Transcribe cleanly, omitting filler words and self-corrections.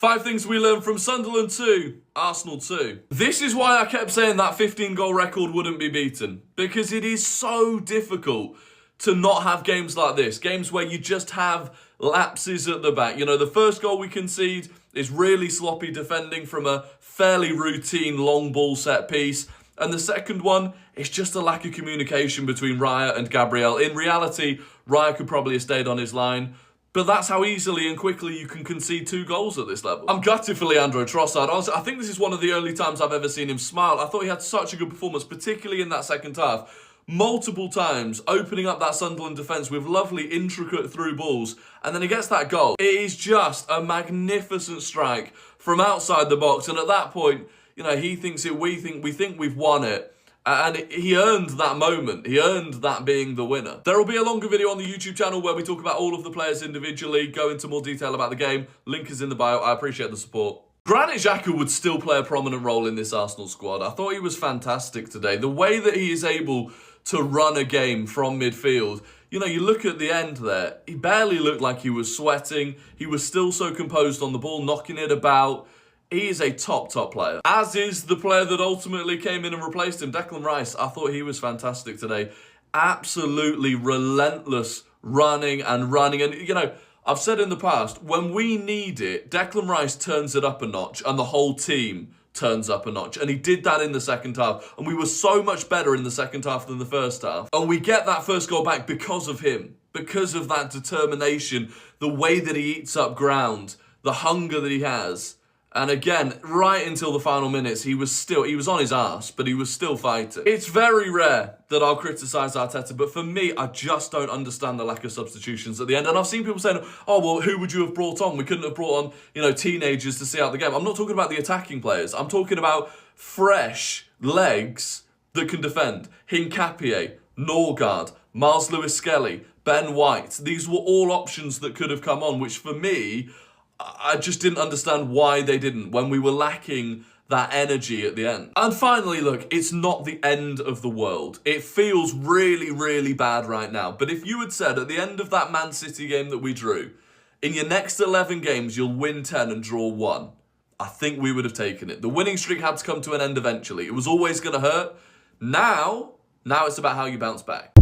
5 things we learned from Sunderland 2, Arsenal 2. This is why I kept saying that 15-goal record wouldn't be beaten. Because it is so difficult to not have games like this. Games where you just have lapses at the back. You know, the first goal we concede is really sloppy defending from a fairly routine long ball set piece. And the second one is just a lack of communication between Raya and Gabriel. In reality, Raya could probably have stayed on his line. But that's how easily and quickly you can concede 2 goals at this level. I'm gutted for Leandro Trossard. Honestly, I think this is one of the only times I've ever seen him smile. I thought he had such a good performance, particularly in that second half. Multiple times, opening up that Sunderland defence with lovely, intricate through balls. And then he gets that goal. It is just a magnificent strike from outside the box. And at that point, you know, he thinks it, we think we've won it. And he earned that moment. He earned that being the winner. There will be a longer video on the YouTube channel where we talk about all of the players individually, go into more detail about the game. Link is in the bio. I appreciate the support. Granit Xhaka would still play a prominent role in this Arsenal squad. I thought he was fantastic today. The way that he is able to run a game from midfield. You know, you look at the end there, he barely looked like he was sweating. He was still so composed on the ball, knocking it about. He is a top player. As is the player that ultimately came in and replaced him, Declan Rice. I thought he was fantastic today. Absolutely relentless running. And, you know, I've said in the past, when we need it, Declan Rice turns it up a notch and the whole team turns up a notch. And he did that in the second half. And we were so much better in the second half than the first half. And we get that first goal back because of him. Because of that determination, the way that he eats up ground, the hunger that he has. And again, right until the final minutes, he was on his arse, but he was still fighting. It's very rare that I'll criticise Arteta, but for me, I just don't understand the lack of substitutions at the end. And I've seen people saying, oh, well, who would you have brought on? We couldn't have brought on, you know, teenagers to see out the game. I'm not talking about the attacking players. I'm talking about fresh legs that can defend. Hincapié, Norgard, Miles Lewis-Skelly, Ben White. These were all options that could have come on, which for me, I just didn't understand why they didn't when we were lacking that energy at the end. And finally, look, it's not the end of the world. It feels really, really bad right now. But if you had said at the end of that Man City game that we drew, in your next 11 games, you'll win 10 and draw 1, I think we would have taken it. The winning streak had to come to an end eventually. It was always going to hurt. Now it's about how you bounce back.